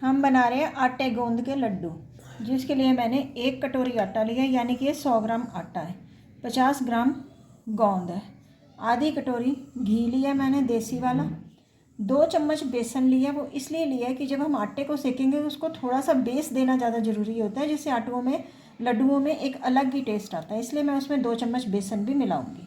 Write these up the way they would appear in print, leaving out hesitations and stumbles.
हम बना रहे हैं आटे गोंद के लड्डू, जिसके लिए मैंने 1 कटोरी आटा लिया, यानी कि ये 100 ग्राम आटा है। 50 ग्राम गोंद है। आधी कटोरी घी लिया मैंने देसी वाला। 2 चम्मच बेसन लिया। वो इसलिए लिया है कि जब हम आटे को सेकेंगे उसको थोड़ा सा बेस देना ज़्यादा ज़रूरी होता है, जिससे आटों में लड्डुओं में एक अलग ही टेस्ट आता है, इसलिए मैं उसमें 2 चम्मच बेसन भी मिलाऊंगी।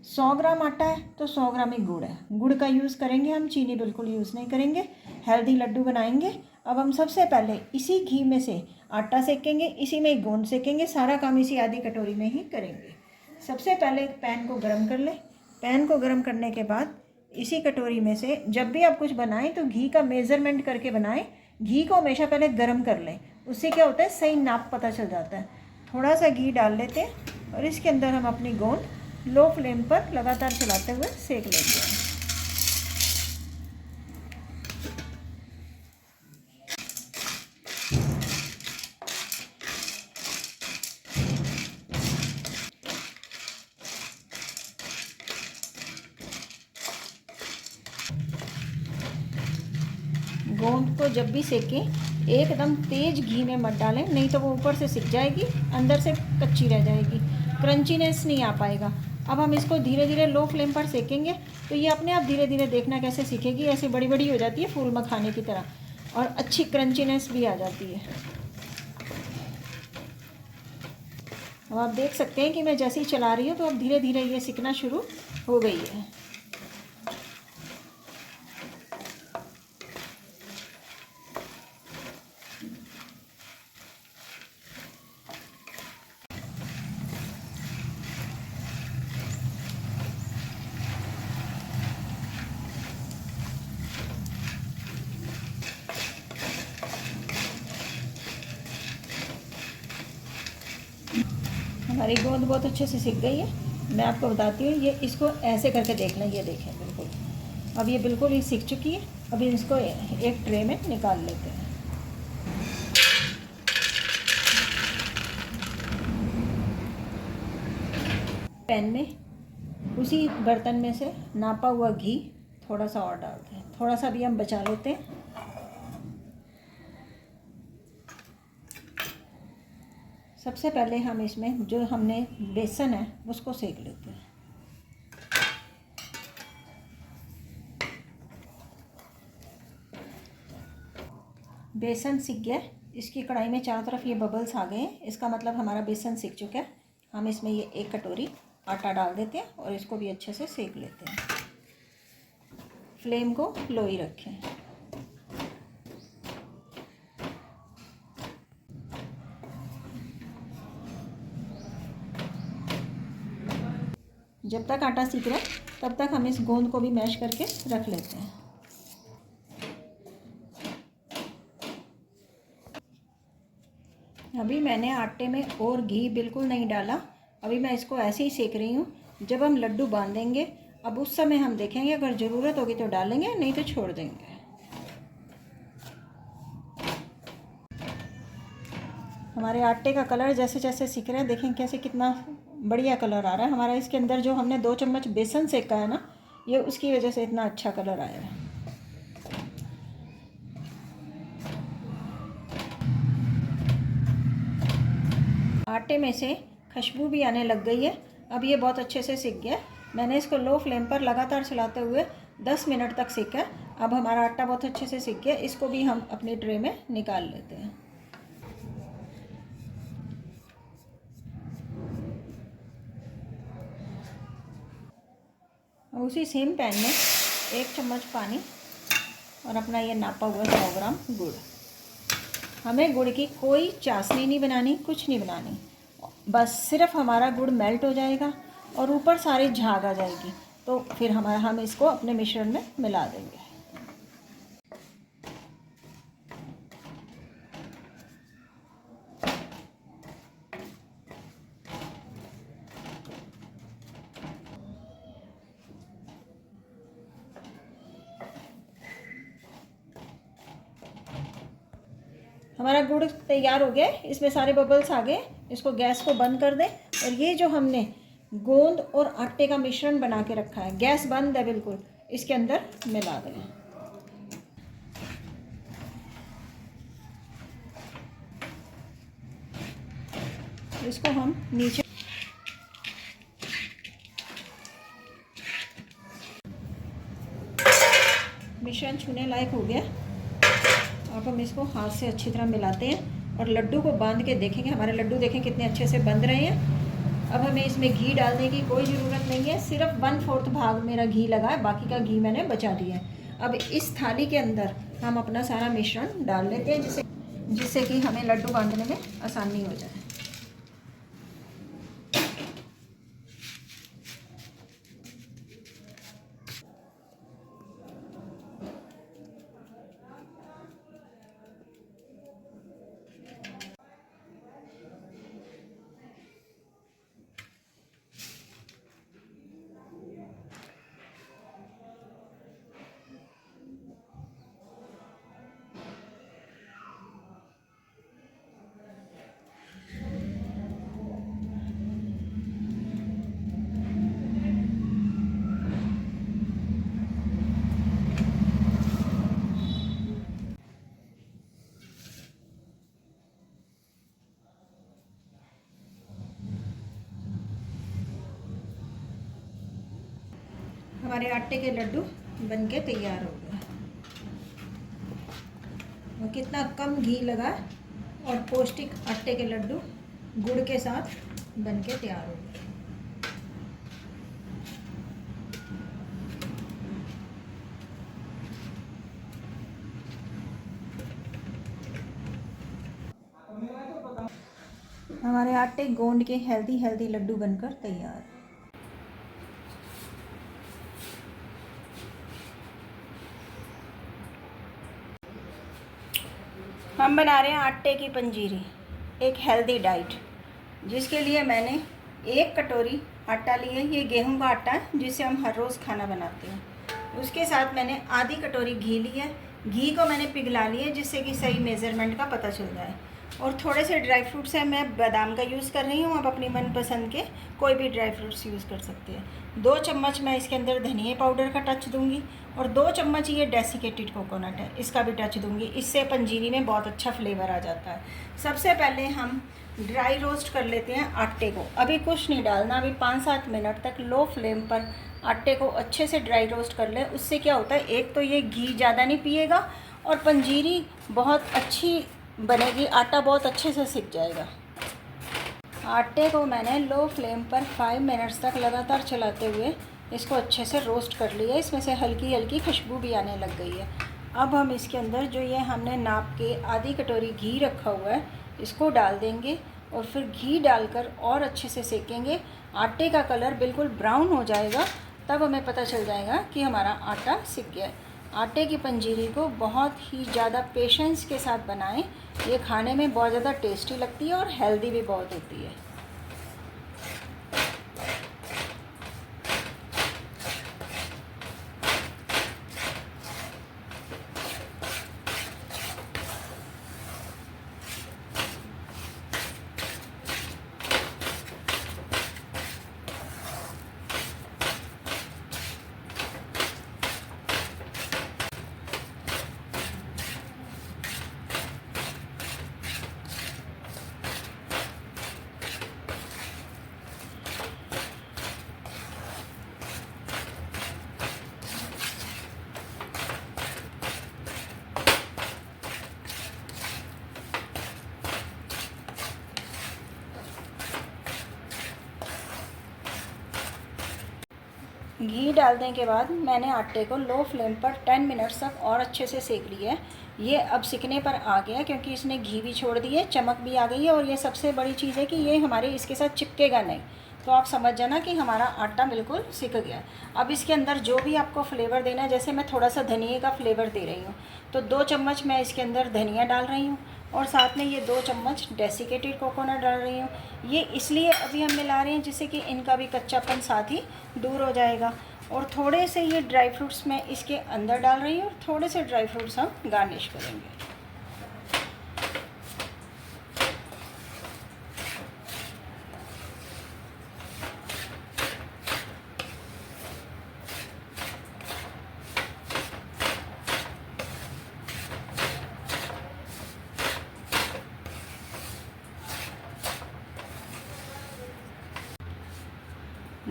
100 ग्राम आटा है तो 100 ग्राम ही गुड़ है। गुड़ का यूज़ करेंगे हम, चीनी बिल्कुल यूज़ नहीं करेंगे। हेल्दी लड्डू बनाएंगे। अब हम सबसे पहले इसी घी में से आटा सेकेंगे, इसी में गोंद सेकेंगे। सारा काम इसी आधी कटोरी में ही करेंगे। सबसे पहले एक पैन को गर्म कर लें। पैन को गर्म करने के बाद इसी कटोरी में से, जब भी आप कुछ बनाएं तो घी का मेज़रमेंट करके बनाएं। घी को हमेशा पहले गर्म कर लें, उससे क्या होता है सही नाप पता चल जाता है। थोड़ा सा घी डाल लेते हैं और इसके अंदर हम अपनी गोंद लो फ्लेम पर लगातार चलाते हुए सेक लेंगे। गोंद को जब भी सेकें एकदम तेज़ घी में मत डालें, नहीं तो वो ऊपर से सिक जाएगी, अंदर से कच्ची रह जाएगी, क्रंचीनेस नहीं आ पाएगा। अब हम इसको धीरे धीरे लो फ्लेम पर सेकेंगे तो ये अपने आप धीरे धीरे देखना कैसे सीखेगी, ऐसे बड़ी बड़ी हो जाती है फूल मखाने की तरह, और अच्छी क्रंचीनेस भी आ जाती है। अब आप देख सकते हैं कि मैं जैसे ही चला रही हूँ तो अब धीरे धीरे ये सिकना शुरू हो गई है। हमारी गोंद बहुत अच्छे से सिक गई है। मैं आपको बताती हूँ, ये इसको ऐसे करके देख लें, ये देखें बिल्कुल अब ये बिल्कुल ही सिक चुकी है। अभी इसको एक ट्रे में निकाल लेते हैं। पैन में उसी बर्तन में से नापा हुआ घी थोड़ा सा और डालते हैं, थोड़ा सा भी हम बचा लेते हैं। सबसे पहले हम इसमें जो हमने बेसन है उसको सेक लेते हैं। बेसन सिक गया, इसकी कढ़ाई में चारों तरफ ये बबल्स आ गए हैं, इसका मतलब हमारा बेसन सिक चुका है। हम इसमें ये 1 कटोरी आटा डाल देते हैं और इसको भी अच्छे से सेक लेते हैं। फ्लेम को लो ही रखें। जब तक आटा सीख रहा है तब तक हम इस गोंद को भी मैश करके रख लेते हैं। अभी मैंने आटे में और घी बिल्कुल नहीं डाला, अभी मैं इसको ऐसे ही सेक रही हूँ। जब हम लड्डू बांधेंगे अब उस समय हम देखेंगे, अगर ज़रूरत होगी तो डालेंगे, नहीं तो छोड़ देंगे। हमारे आटे का कलर जैसे जैसे सीख रहे हैं, देखें कैसे कितना बढ़िया कलर आ रहा है हमारा। इसके अंदर जो हमने 2 चम्मच बेसन सेका है ना, ये उसकी वजह से इतना अच्छा कलर आया है। आटे में से खुशबू भी आने लग गई है। अब ये बहुत अच्छे से सिक गया। मैंने इसको लो फ्लेम पर लगातार चलाते हुए 10 मिनट तक सेका। अब हमारा आटा बहुत अच्छे से सिक गया, इसको भी हम अपनी ट्रे में निकाल लेते हैं। उसी सेम पैन में 1 चम्मच पानी और अपना ये नापा हुआ 100 ग्राम गुड़। हमें गुड़ की कोई चाशनी नहीं बनानी, कुछ नहीं बनानी, बस सिर्फ हमारा गुड़ मेल्ट हो जाएगा और ऊपर सारी झाग आ जाएगी, तो फिर हम इसको अपने मिश्रण में मिला देंगे। हमारा गुड़ तैयार हो गया, इसमें सारे बबल्स आ गए। इसको गैस को बंद कर दें और ये जो हमने गोंद और आटे का मिश्रण बना के रखा है, गैस बंद है बिल्कुल, इसके अंदर मिला दें। इसको हम नीचे मिश्रण छूने लायक हो गया। अब हम इसको हाथ से अच्छी तरह मिलाते हैं और लड्डू को बांध के देखेंगे। हमारे लड्डू देखें कितने अच्छे से बंध रहे हैं। अब हमें इसमें घी डालने की कोई ज़रूरत नहीं है, सिर्फ 1/4 भाग मेरा घी लगा है, बाकी का घी मैंने बचा दिया है। अब इस थाली के अंदर हम अपना सारा मिश्रण डाल लेते हैं, जिससे कि हमें लड्डू बांधने में आसानी हो जाए। हमारे आटे के लड्डू बनके तैयार हो गए। और कितना कम घी लगा और पौष्टिक आटे के लड्डू गुड़ के साथ बनके तैयार हो गए। हमारे आटे गोंद के हेल्दी लड्डू बनकर तैयार। हम बना रहे हैं आटे की पंजीरी, एक हेल्दी डाइट, जिसके लिए मैंने 1 कटोरी आटा लिया है। ये गेहूं का आटा है जिससे हम हर रोज़ खाना बनाते हैं। उसके साथ मैंने आधी कटोरी घी लिया है। घी को मैंने पिघला लिया जिससे कि सही मेज़रमेंट का पता चल जाए। और थोड़े से ड्राई फ्रूट्स हैं, मैं बादाम का यूज़ कर रही हूँ, आप अपनी मनपसंद के कोई भी ड्राई फ्रूट्स यूज़ कर सकते हैं। 2 चम्मच मैं इसके अंदर धनिया पाउडर का टच दूंगी और 2 चम्मच ये डेसिकेटेड कोकोनट है, इसका भी टच दूंगी। इससे पंजीरी में बहुत अच्छा फ्लेवर आ जाता है। सबसे पहले हम ड्राई रोस्ट कर लेते हैं आटे को। अभी कुछ नहीं डालना, अभी 5-7 मिनट तक लो फ्लेम पर आटे को अच्छे से ड्राई रोस्ट कर लें। उससे क्या होता है, एक तो ये घी ज़्यादा नहीं पिएगा और पंजीरी बहुत अच्छी बनेगी, आटा बहुत अच्छे से सिक जाएगा। आटे को मैंने लो फ्लेम पर 5 मिनट्स तक लगातार चलाते हुए इसको अच्छे से रोस्ट कर लिया। इसमें से हल्की हल्की खुशबू भी आने लग गई है। अब हम इसके अंदर जो ये हमने नाप के आधी कटोरी घी रखा हुआ है, इसको डाल देंगे और फिर घी डालकर और अच्छे से सेकेंगे। आटे का कलर बिल्कुल ब्राउन हो जाएगा, तब हमें पता चल जाएगा कि हमारा आटा सिक गया है। आटे की पंजीरी को बहुत ही ज़्यादा पेशेंस के साथ बनाएं। ये खाने में बहुत ज़्यादा टेस्टी लगती है और हेल्दी भी बहुत होती है। घी डालने के बाद मैंने आटे को लो फ्लेम पर 10 मिनट्स तक और अच्छे से सेक लिया है। ये अब सिकने पर आ गया क्योंकि इसने घी भी छोड़ दी है, चमक भी आ गई है। और ये सबसे बड़ी चीज़ है कि ये हमारे इसके साथ चिपकेगा नहीं, तो आप समझ जाना कि हमारा आटा बिल्कुल सिक गया। अब इसके अंदर जो भी आपको फ्लेवर देना है, जैसे मैं थोड़ा सा धनिया का फ्लेवर दे रही हूँ, तो 2 चम्मच मैं इसके अंदर धनिया डाल रही हूँ और साथ में ये 2 चम्मच डेसिकेटेड कोकोनट डाल रही हूँ। ये इसलिए अभी हम मिला रहे हैं जिससे कि इनका भी कच्चापन साथ ही दूर हो जाएगा। और थोड़े से ये ड्राई फ्रूट्स मैं इसके अंदर डाल रही हूँ और थोड़े से ड्राई फ्रूट्स हम गार्निश करेंगे।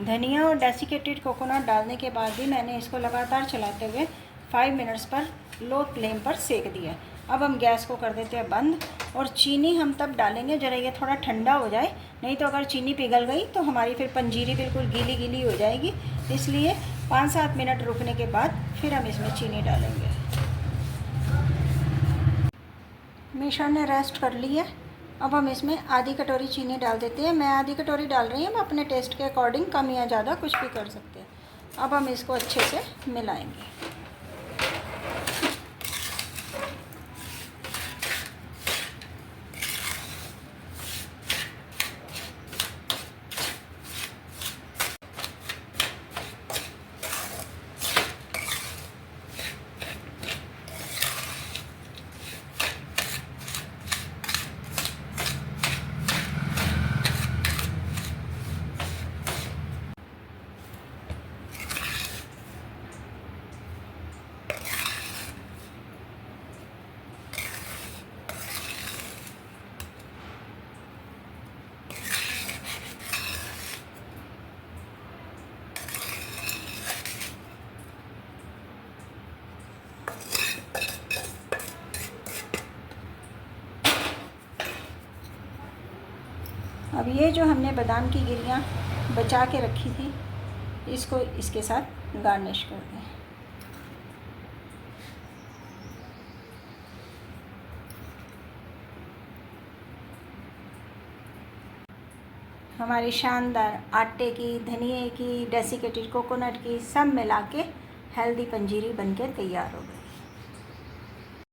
धनिया और डेसिकेटेड कोकोनट डालने के बाद भी मैंने इसको लगातार चलाते हुए 5 मिनट्स पर लो फ्लेम पर सेक दिया। अब हम गैस को कर देते हैं बंद, और चीनी हम तब डालेंगे जरा ये थोड़ा ठंडा हो जाए, नहीं तो अगर चीनी पिघल गई तो हमारी फिर पंजीरी बिल्कुल गीली गीली हो जाएगी। इसलिए 5-7 मिनट रुकने के बाद फिर हम इसमें चीनी डालेंगे। मिश्रण ने रेस्ट कर ली है। अब हम इसमें आधी कटोरी चीनी डाल देते हैं। मैं आधी कटोरी डाल रही हूँ, हम अपने टेस्ट के अकॉर्डिंग कम या ज़्यादा कुछ भी कर सकते हैं। अब हम इसको अच्छे से मिलाएंगे। अब ये जो हमने बादाम की गिरियाँ बचा के रखी थी, इसको इसके साथ गार्निश कर दें। हमारी शानदार आटे की, धनिए की, डेसिकेटेड कोकोनट की सब मिला के हेल्दी पंजीरी बनके तैयार हो गई।